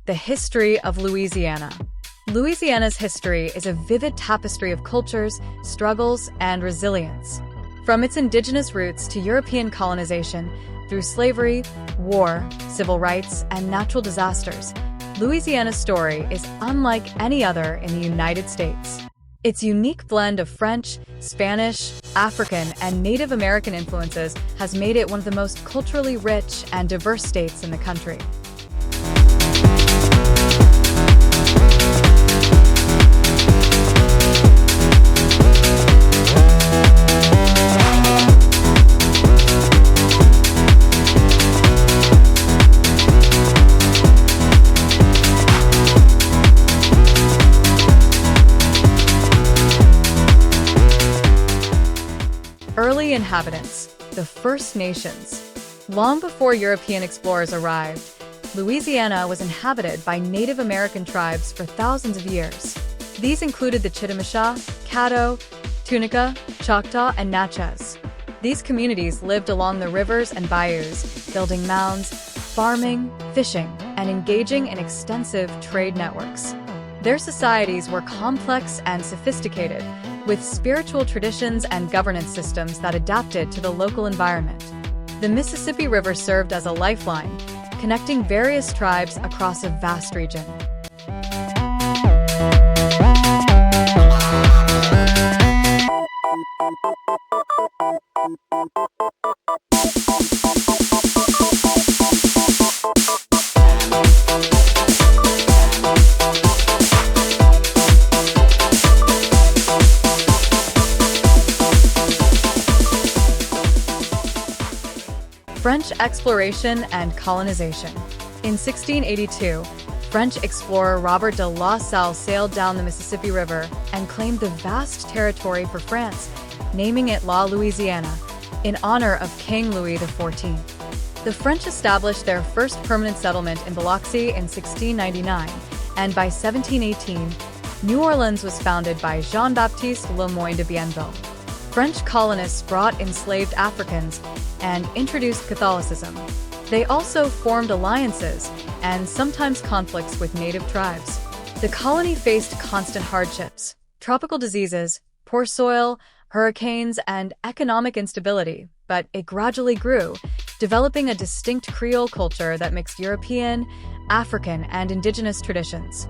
The history of Louisiana. Louisiana's history is a vivid tapestry of cultures, struggles, and resilience. From its indigenous roots to European colonization, through slavery, war, civil rights, and natural disasters, Louisiana's story is unlike any other in the United States. Its unique blend of French, Spanish, African, and Native American influences has made it one of the most culturally rich and diverse states in the country. Early inhabitants, the First Nations. Long before European explorers arrived, Louisiana was inhabited by Native American tribes for thousands of years. These included the Chitimacha, Caddo, Tunica, Choctaw, and Natchez. These communities lived along the rivers and bayous, building mounds, farming, fishing, and engaging in extensive trade networks. Their societies were complex and sophisticated, with spiritual traditions and governance systems that adapted to the local environment. The Mississippi River served as a lifeline, connecting various tribes across a vast region. French exploration and colonization. In 1682, French explorer Robert de La Salle sailed down the Mississippi River and claimed the vast territory for France, naming it La Louisiana, in honor of King Louis XIV. The French established their first permanent settlement in Biloxi in 1699, and by 1718, New Orleans was founded by Jean-Baptiste Le Moyne de Bienville. French colonists brought enslaved Africans and introduced Catholicism. They also formed alliances and sometimes conflicts with native tribes. The colony faced constant hardships, tropical diseases, poor soil, hurricanes, and economic instability, but it gradually grew, developing a distinct Creole culture that mixed European, African, and indigenous traditions.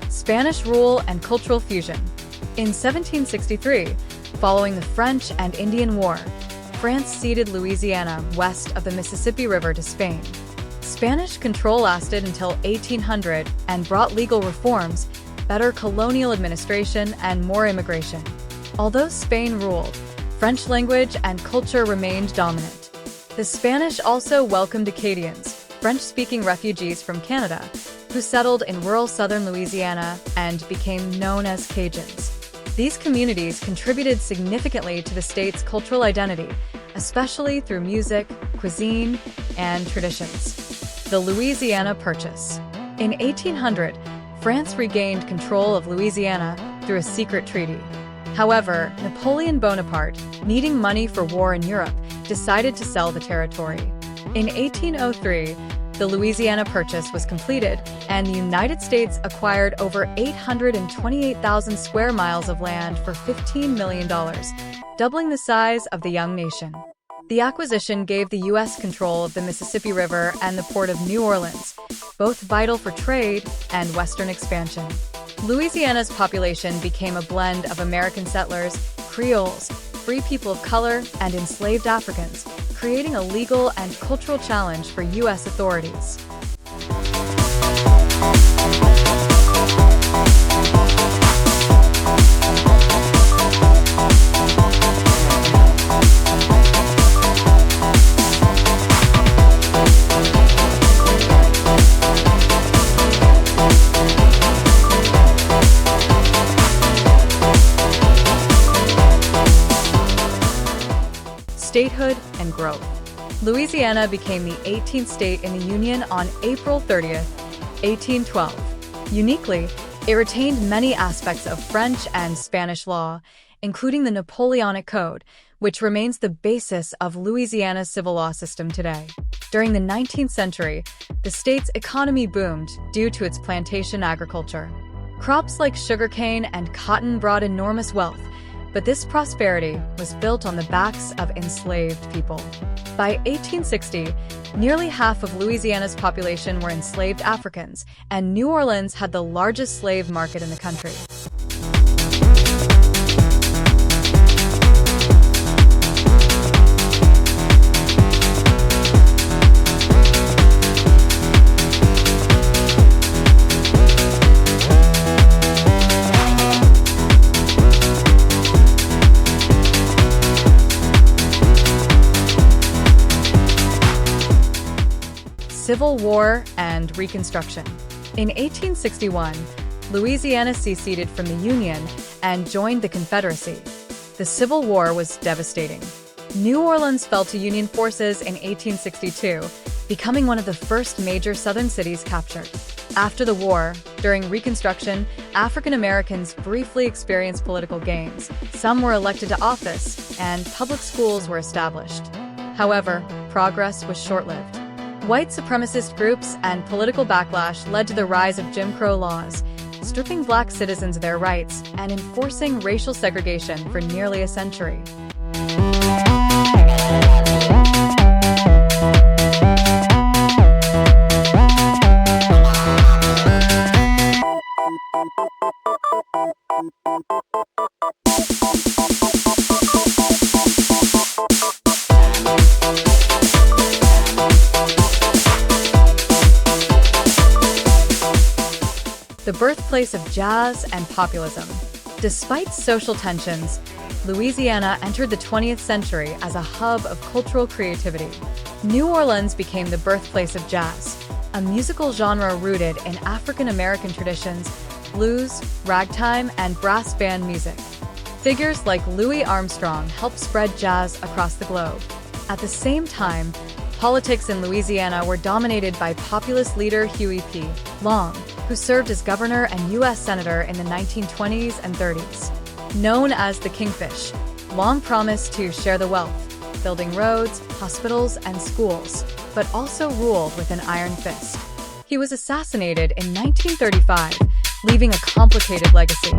Spanish rule and cultural fusion. In 1763, following the French and Indian War, France ceded Louisiana west of the Mississippi River to Spain. Spanish control lasted until 1800 and brought legal reforms, better colonial administration, and more immigration. Although Spain ruled, French language and culture remained dominant. The Spanish also welcomed Acadians, French-speaking refugees from Canada, who settled in rural southern Louisiana and became known as Cajuns. These communities contributed significantly to the state's cultural identity, especially through music, cuisine, and traditions. The Louisiana Purchase. In 1800, France regained control of Louisiana through a secret treaty. However, Napoleon Bonaparte, needing money for war in Europe, decided to sell the territory. In 1803, the Louisiana Purchase was completed, and the United States acquired over 828,000 square miles of land for $15 million, doubling the size of the young nation. The acquisition gave the U.S. control of the Mississippi River and the port of New Orleans, both vital for trade and Western expansion. Louisiana's population became a blend of American settlers, Creoles, free people of color, and enslaved Africans, creating a legal and cultural challenge for U.S. authorities. statehood and growth. Louisiana became the 18th state in the Union on April 30th, 1812. Uniquely, it retained many aspects of French and Spanish law, including the Napoleonic Code, which remains the basis of Louisiana's civil law system today. During the 19th century, the state's economy boomed due to its plantation agriculture. Crops like sugarcane and cotton brought enormous wealth, but this prosperity was built on the backs of enslaved people. By 1860, nearly half of Louisiana's population were enslaved Africans, and New Orleans had the largest slave market in the country. Civil War and Reconstruction. In 1861, Louisiana seceded from the Union and joined the Confederacy. The Civil War was devastating. New Orleans fell to Union forces in 1862, becoming one of the first major Southern cities captured. After the war, during Reconstruction, African Americans briefly experienced political gains. Some were elected to office, and public schools were established. However, progress was short-lived. White supremacist groups and political backlash led to the rise of Jim Crow laws, stripping black citizens of their rights and enforcing racial segregation for nearly a century. The birthplace of jazz and populism. Despite social tensions, Louisiana entered the 20th century as a hub of cultural creativity. New Orleans became the birthplace of jazz, a musical genre rooted in African American traditions, blues, ragtime, and brass band music. Figures like Louis Armstrong helped spread jazz across the globe. At the same time, politics in Louisiana were dominated by populist leader Huey P. Long, who served as governor and U.S. senator in the 1920s and 30s. Known as the Kingfish, Long promised to share the wealth, building roads, hospitals, and schools, but also ruled with an iron fist. He was assassinated in 1935, leaving a complicated legacy.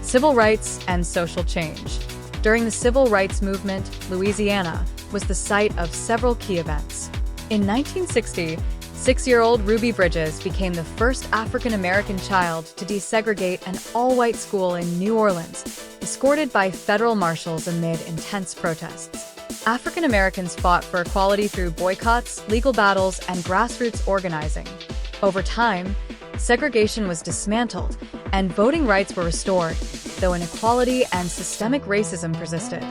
Civil rights and social change. During the civil rights movement, Louisiana was the site of several key events. In 1960, 6-year-old Ruby Bridges became the first African-American child to desegregate an all-white school in New Orleans, escorted by federal marshals amid intense protests. African Americans fought for equality through boycotts, legal battles, and grassroots organizing. Over time, segregation was dismantled, and voting rights were restored, though inequality and systemic racism persisted.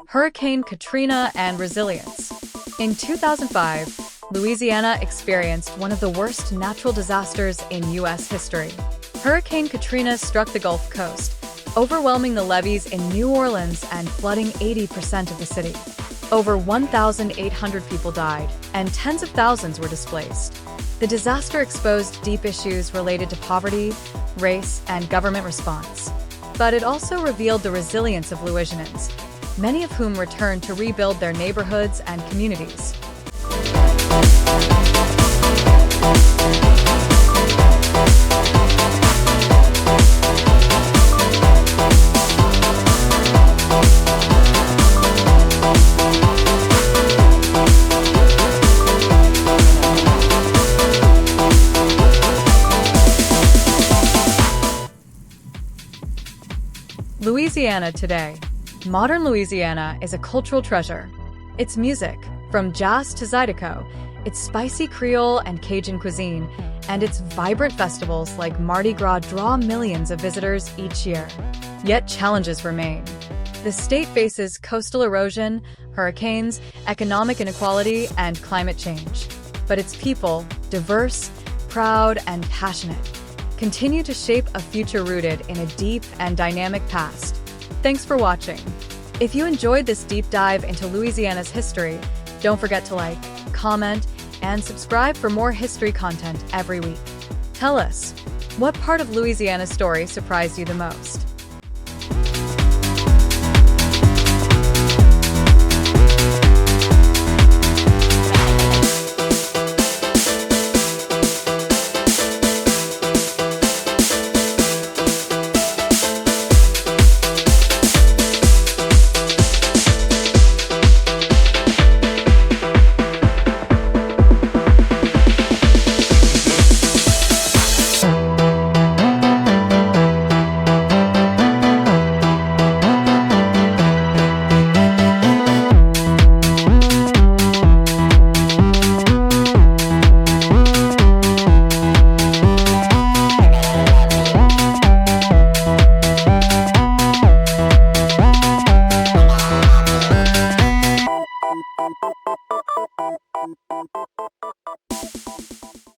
Hurricane Katrina and resilience. In 2005, Louisiana experienced one of the worst natural disasters in U.S. history. Hurricane Katrina struck the Gulf Coast, overwhelming the levees in New Orleans and flooding 80% of the city. Over 1,800 people died, and tens of thousands were displaced. The disaster exposed deep issues related to poverty, race, and government response. But it also revealed the resilience of Louisianans. many of whom returned to rebuild their neighborhoods and communities. Louisiana today. Modern Louisiana is a cultural treasure. Its music, from jazz to zydeco, its spicy Creole and Cajun cuisine, and its vibrant festivals like Mardi Gras draw millions of visitors each year. Yet challenges remain. The state faces coastal erosion, hurricanes, economic inequality, and climate change. But its people, diverse, proud, and passionate, continue to shape a future rooted in a deep and dynamic past. Thanks for watching. If you enjoyed this deep dive into Louisiana's history, don't forget to like, comment, and subscribe for more history content every week. Tell us, what part of Louisiana's story surprised you the most?